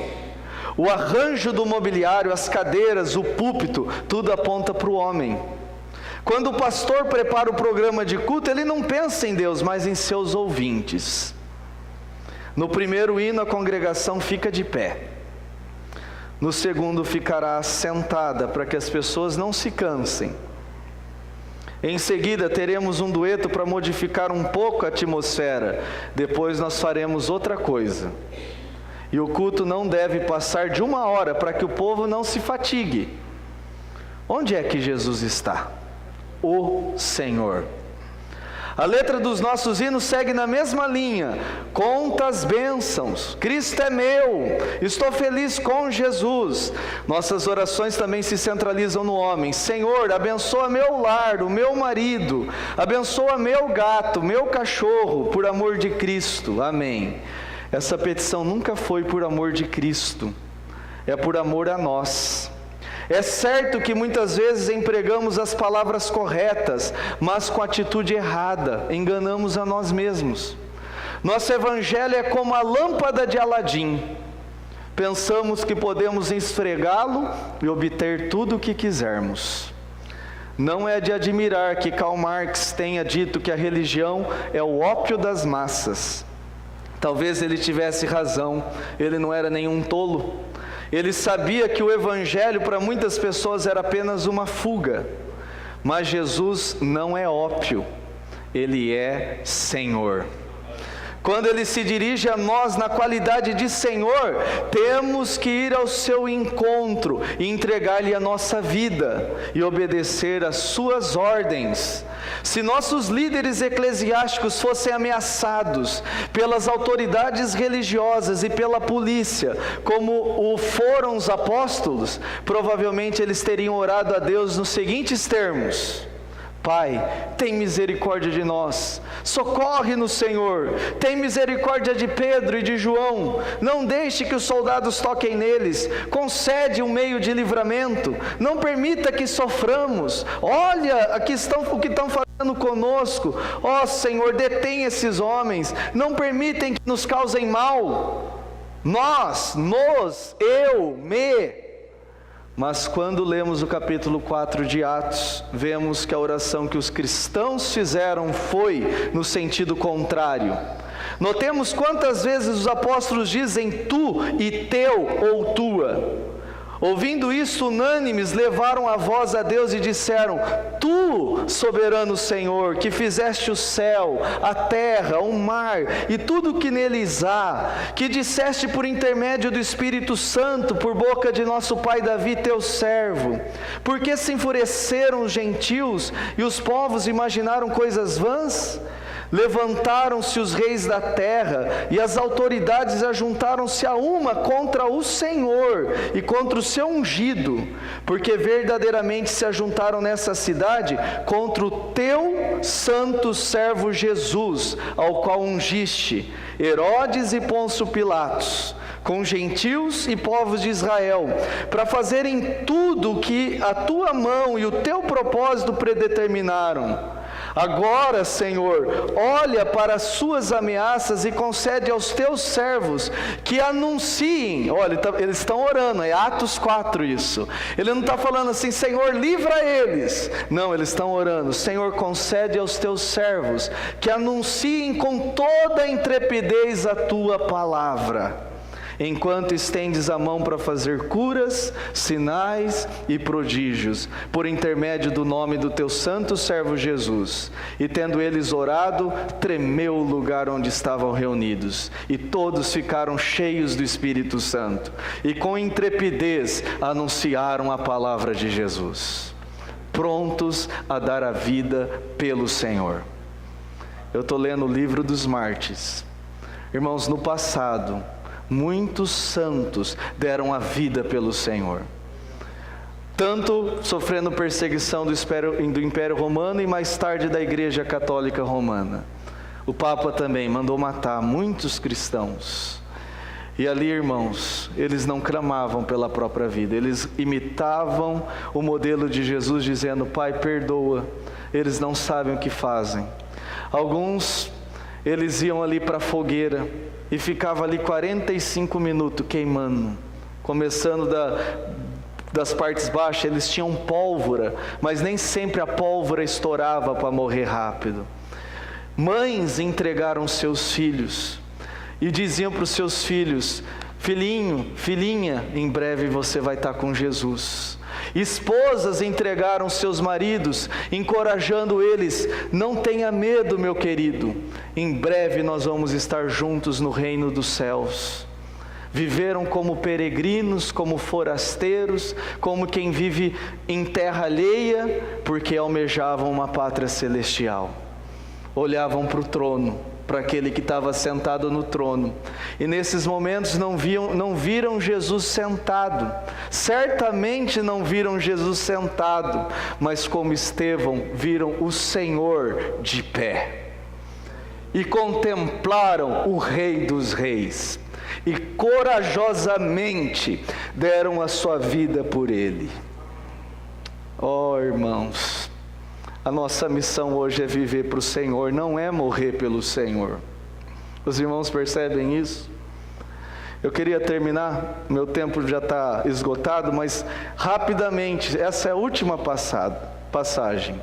O arranjo do mobiliário, as cadeiras, o púlpito, tudo aponta para o homem. Quando o pastor prepara o programa de culto, ele não pensa em Deus, mas em seus ouvintes. No primeiro hino, a congregação fica de pé. No segundo, ficará sentada, para que as pessoas não se cansem. Em seguida, teremos um dueto para modificar um pouco a atmosfera. Depois nós faremos outra coisa. E o culto não deve passar de 1 hora, para que o povo não se fatigue. Onde é que Jesus está? O Senhor. A letra dos nossos hinos segue na mesma linha. Conta as bênçãos, Cristo é meu, estou feliz com Jesus. Nossas orações também se centralizam no homem. Senhor, abençoa meu lar, o meu marido, abençoa meu gato, meu cachorro, por amor de Cristo, amém. Essa petição nunca foi por amor de Cristo, é por amor a nós. É certo que muitas vezes empregamos as palavras corretas, mas com atitude errada, enganamos a nós mesmos. Nosso evangelho é como a lâmpada de Aladim. Pensamos que podemos esfregá-lo e obter tudo o que quisermos. Não é de admirar que Karl Marx tenha dito que a religião é o ópio das massas. Talvez ele tivesse razão, ele não era nenhum tolo. Ele sabia que o evangelho para muitas pessoas era apenas uma fuga. Mas Jesus não é ópio, Ele é Senhor. Quando Ele se dirige a nós na qualidade de Senhor, temos que ir ao seu encontro e entregar-lhe a nossa vida e obedecer às suas ordens. Se nossos líderes eclesiásticos fossem ameaçados pelas autoridades religiosas e pela polícia, como o foram os apóstolos, provavelmente eles teriam orado a Deus nos seguintes termos: Pai, tem misericórdia de nós, socorre-nos, Senhor, tem misericórdia de Pedro e de João, não deixe que os soldados toquem neles, concede um meio de livramento, não permita que soframos, olha aqui estão, o que estão fazendo conosco, ó Senhor, detém esses homens, não permitem que nos causem mal. nós, nos, eu, me. Mas quando lemos o capítulo 4 de Atos, vemos que a oração que os cristãos fizeram foi no sentido contrário. Notemos quantas vezes os apóstolos dizem tu e teu ou tua. Ouvindo isso, unânimes levaram a voz a Deus e disseram: Tu, soberano Senhor, que fizeste o céu, a terra, o mar e tudo o que neles há, que disseste por intermédio do Espírito Santo, por boca de nosso pai Davi, teu servo, por que se enfureceram os gentios e os povos imaginaram coisas vãs? Levantaram-se os reis da terra e as autoridades ajuntaram-se a uma contra o Senhor e contra o seu ungido, porque verdadeiramente se ajuntaram nessa cidade contra o teu santo servo Jesus, ao qual ungiste Herodes e Pôncio Pilatos, com gentios e povos de Israel, para fazerem tudo o que a tua mão e o teu propósito predeterminaram. Agora, Senhor, olha para as suas ameaças e concede aos teus servos que anunciem. Olha, eles estão orando, é Atos 4 isso. Ele não está falando assim, Senhor, livra eles. Não, eles estão orando, Senhor, concede aos teus servos que anunciem com toda a intrepidez a tua palavra, enquanto estendes a mão para fazer curas, sinais e prodígios, por intermédio do nome do teu santo servo Jesus. E tendo eles orado, tremeu o lugar onde estavam reunidos, e todos ficaram cheios do Espírito Santo, e com intrepidez anunciaram a palavra de Jesus, prontos a dar a vida pelo Senhor. Eu estou lendo o livro dos mártires. Irmãos, no passado, muitos santos deram a vida pelo Senhor, tanto sofrendo perseguição do Império Romano e mais tarde da Igreja Católica Romana. O Papa também mandou matar muitos cristãos. E ali, irmãos, eles não clamavam pela própria vida, eles imitavam o modelo de Jesus, dizendo: Pai, perdoa, eles não sabem o que fazem. Alguns, eles iam ali para a fogueira e ficava ali 45 minutos queimando, começando das partes baixas. Eles tinham pólvora, mas nem sempre a pólvora estourava para morrer rápido. Mães entregaram seus filhos e diziam para os seus filhos: filhinho, filhinha, em breve você vai estar com Jesus. Esposas entregaram seus maridos, encorajando eles: não tenha medo, meu querido, em breve nós vamos estar juntos no reino dos céus. Viveram como peregrinos, como forasteiros, como quem vive em terra alheia, porque almejavam uma pátria celestial. Olhavam para o trono, para aquele que estava sentado no trono, e nesses momentos não viram Jesus sentado, certamente não viram Jesus sentado, mas como Estevão, viram o Senhor de pé, e contemplaram o Rei dos Reis, e corajosamente deram a sua vida por Ele. Oh, irmãos, a nossa missão hoje é viver para o Senhor, não é morrer pelo Senhor. Os irmãos percebem isso? Eu queria terminar, meu tempo já está esgotado, mas rapidamente, essa é a última passagem.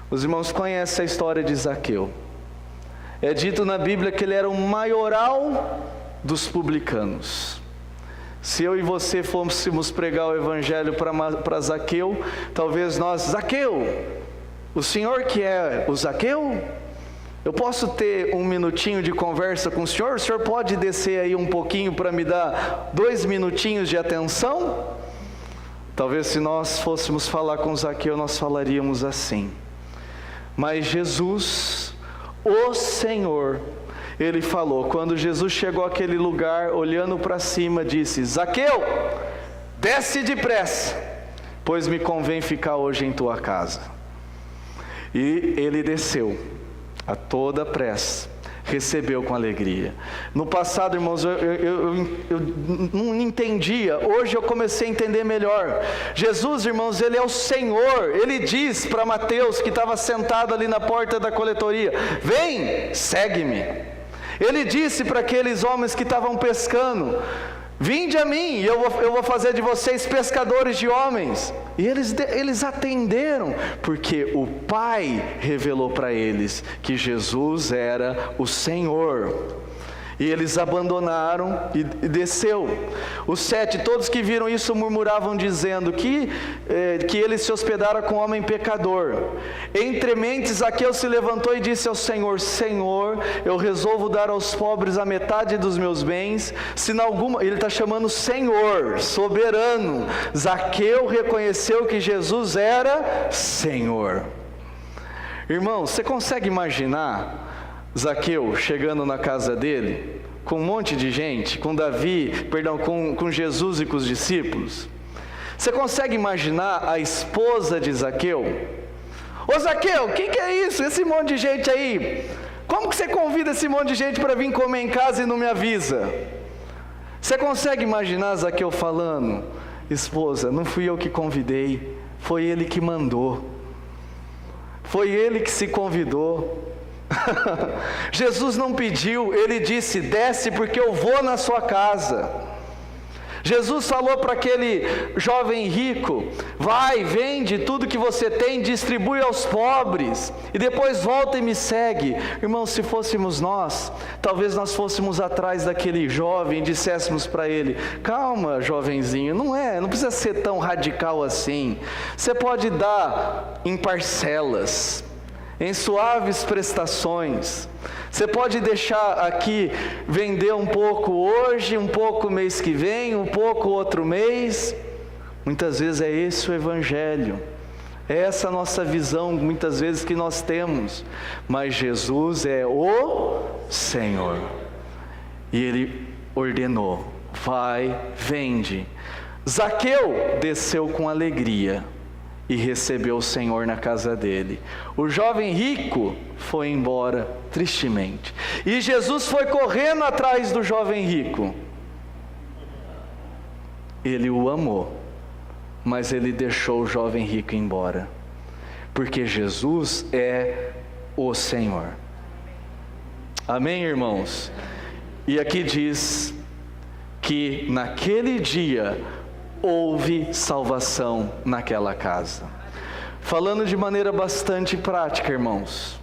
Os irmãos conhecem a história de Zaqueu. É dito na Bíblia que ele era o maioral dos publicanos. Se eu e você fôssemos pregar o Evangelho para Zaqueu, talvez nós: Zaqueu, o senhor que é o Zaqueu, eu posso ter um minutinho de conversa com o senhor pode descer aí um pouquinho para me dar 2 minutinhos de atenção? Talvez se nós fôssemos falar com Zaqueu, nós falaríamos assim. Mas Jesus, o Senhor, Ele falou, quando Jesus chegou àquele lugar, olhando para cima, disse: Zaqueu, desce depressa, pois me convém ficar hoje em tua casa. E ele desceu a toda pressa, recebeu com alegria. No passado, irmãos, eu não entendia, hoje eu comecei a entender melhor. Jesus, irmãos, Ele é o Senhor. Ele diz para Mateus, que estava sentado ali na porta da coletoria: vem, segue-me. Ele disse para aqueles homens que estavam pescando: vinde a mim, e eu vou fazer de vocês pescadores de homens. E eles atenderam, porque o Pai revelou para eles que Jesus era o Senhor. E eles abandonaram e desceu. Os 7, todos que viram isso murmuravam, dizendo que ele se hospedara com um homem pecador. Entre mentes, Zaqueu se levantou e disse ao Senhor: Senhor, eu resolvo dar aos pobres a metade dos meus bens, se em alguma... Ele está chamando Senhor, soberano. Zaqueu reconheceu que Jesus era Senhor. Irmão, você consegue imaginar Zaqueu chegando na casa dele, com um monte de gente, com Jesus e com os discípulos? Você consegue imaginar a esposa de Zaqueu? Ô Zaqueu, o que é isso? Esse monte de gente aí? Como que você convida esse monte de gente para vir comer em casa e não me avisa? Você consegue imaginar Zaqueu falando: esposa, não fui eu que convidei, foi ele que mandou, foi ele que se convidou. Jesus não pediu, ele disse: desce porque eu vou na sua casa. Jesus falou para aquele jovem rico: vai, vende tudo que você tem, distribui aos pobres, e depois volta e me segue. Irmãos, se fôssemos nós, talvez nós fôssemos atrás daquele jovem e disséssemos para ele: calma, jovenzinho, não precisa ser tão radical assim. Você pode dar em parcelas, em suaves prestações. Você pode deixar aqui, vender um pouco hoje, um pouco mês que vem, um pouco outro mês. Muitas vezes é esse o Evangelho, é essa a nossa visão, muitas vezes, que nós temos. Mas Jesus é o Senhor, e Ele ordenou: vai, vende. Zaqueu desceu com alegria e recebeu o Senhor na casa dele. O jovem rico foi embora tristemente. E Jesus foi correndo atrás do jovem rico. Ele o amou, mas ele deixou o jovem rico embora, porque Jesus é o Senhor. Amém, irmãos? E aqui diz que naquele dia houve salvação naquela casa. Falando de maneira bastante prática, irmãos,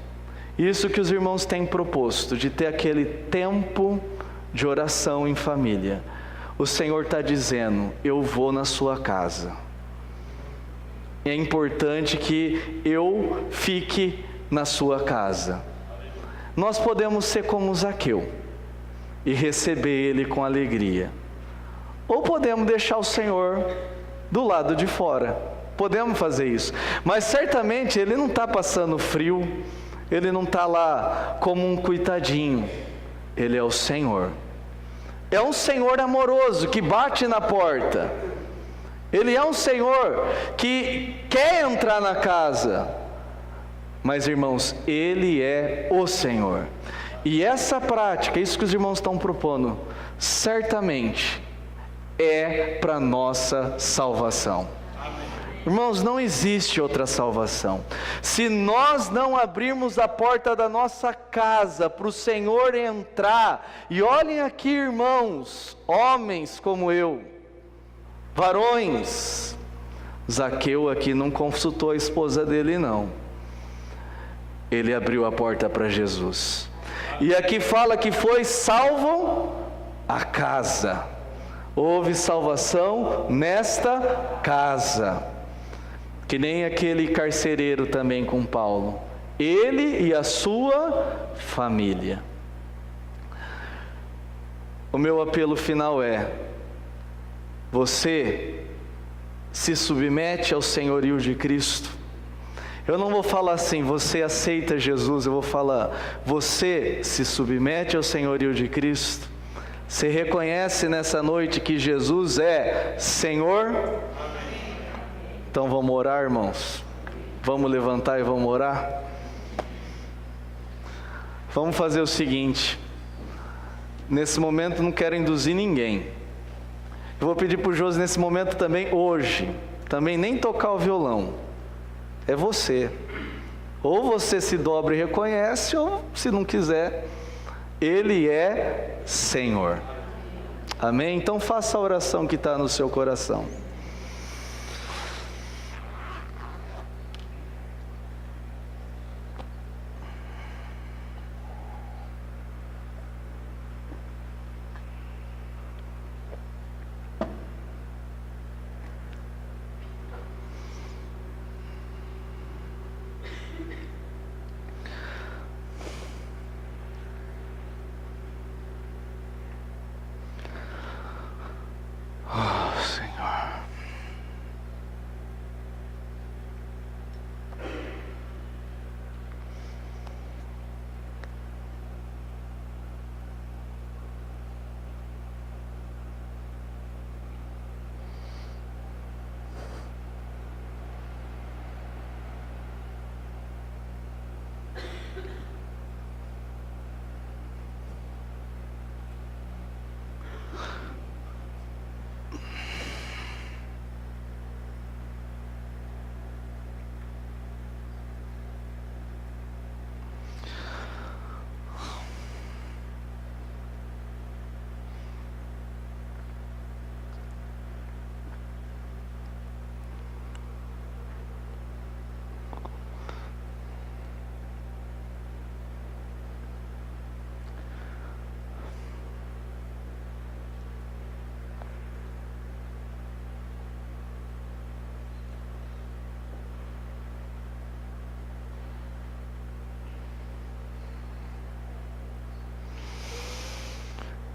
isso que os irmãos têm proposto, de ter aquele tempo de oração em família, o Senhor está dizendo: eu vou na sua casa. É importante que eu fique na sua casa. Nós podemos ser como Zaqueu e receber Ele com alegria, ou podemos deixar o Senhor do lado de fora. Podemos fazer isso, mas certamente Ele não está passando frio, Ele não está lá como um coitadinho. Ele é o Senhor, é um Senhor amoroso que bate na porta. Ele é um Senhor que quer entrar na casa. Mas, irmãos, Ele é o Senhor, e essa prática, isso que os irmãos estão propondo, certamente é para nossa salvação. Irmãos, não existe outra salvação. Se nós não abrirmos a porta da nossa casa para o Senhor entrar, e olhem aqui, irmãos, homens como eu, varões, Zaqueu aqui não consultou a esposa dele, não. Ele abriu a porta para Jesus. E aqui fala que foi salvo a casa. Houve salvação nesta casa. Que nem aquele carcereiro também com Paulo. Ele e a sua família. O meu apelo final é: você se submete ao senhorio de Cristo? Eu não vou falar assim: você aceita Jesus. Eu vou falar: você se submete ao senhorio de Cristo? Você reconhece nessa noite que Jesus é Senhor? Então vamos orar, irmãos? Vamos levantar e vamos orar? Vamos fazer o seguinte: nesse momento não quero induzir ninguém. Eu vou pedir para o Josi nesse momento também, hoje, também nem tocar o violão. É você. Ou você se dobra e reconhece, ou se não quiser, Ele é Senhor. Amém? Então faça a oração que está no seu coração.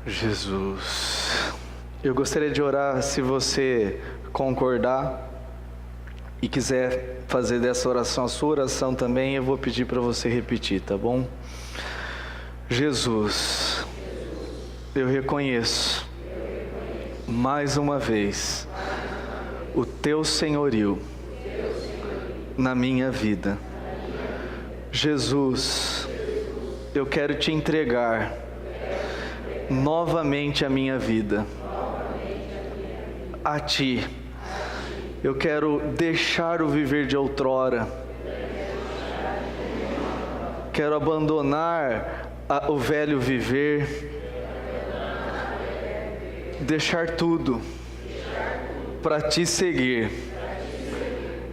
Jesus, eu gostaria de orar, se você concordar e quiser fazer dessa oração a sua oração também, eu vou pedir para você repetir, tá bom? Jesus, eu reconheço mais uma vez o teu senhorio na minha vida. Jesus, eu quero te entregar novamente a minha vida a ti. Eu quero deixar o viver de outrora. Quero abandonar o velho viver. Deixar tudo para te seguir.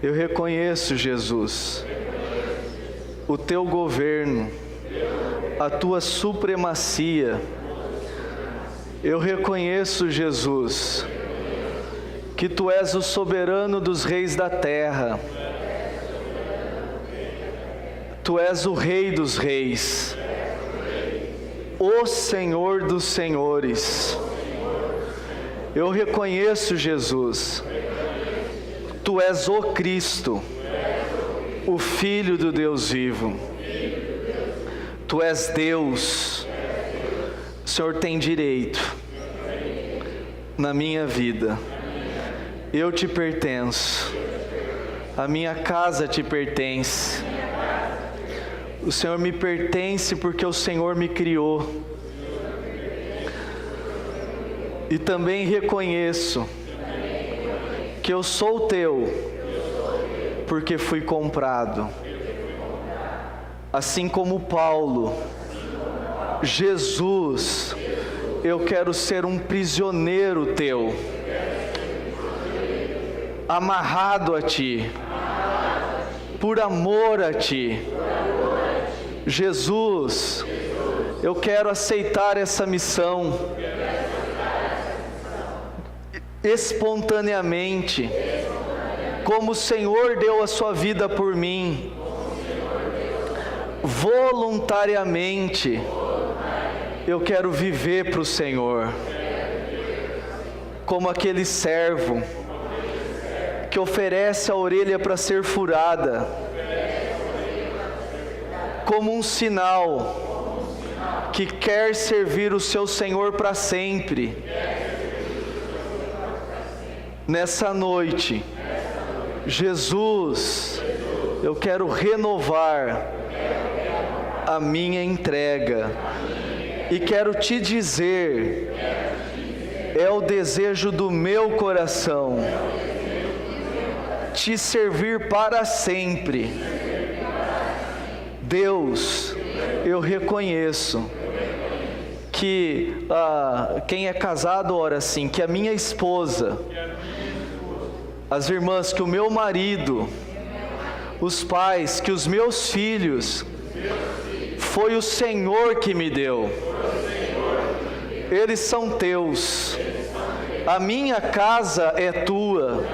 Eu reconheço, Jesus, o teu governo, a tua supremacia. Eu reconheço, Jesus, que tu és o soberano dos reis da terra. Tu és o Rei dos reis, o Senhor dos senhores. Eu reconheço, Jesus, tu és o Cristo, o Filho do Deus vivo. Tu és Deus. O Senhor tem direito na minha vida. Eu te pertenço. A minha casa te pertence. O Senhor me pertence porque o Senhor me criou. E também reconheço que eu sou teu porque fui comprado. Assim como Paulo, Jesus, eu quero ser um prisioneiro teu, amarrado a ti, por amor a ti. Jesus, eu quero aceitar essa missão espontaneamente, como o Senhor deu a sua vida por mim, voluntariamente. Eu quero viver para o Senhor, como aquele servo que oferece a orelha para ser furada, como um sinal que quer servir o seu Senhor para sempre. Nessa noite, Jesus, eu quero renovar a minha entrega e quero te dizer, é o desejo do meu coração te servir para sempre. Deus, eu reconheço que quem é casado ora assim, que a minha esposa, as irmãs, que o meu marido, os pais, que os meus filhos, foi o Senhor que me deu. Eles são teus. A minha casa é tua.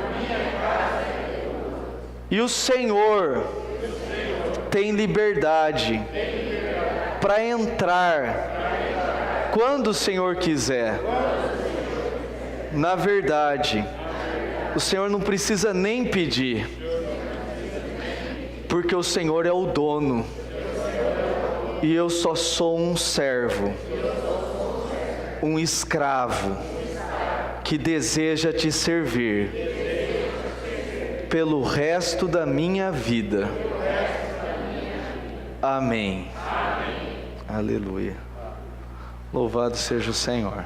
E o Senhor tem liberdade para entrar quando o Senhor quiser. Na verdade, o Senhor não precisa nem pedir, porque o Senhor é o dono e eu só sou um servo, um escravo que deseja te servir pelo resto da minha vida. Amém. Aleluia. Louvado seja o Senhor.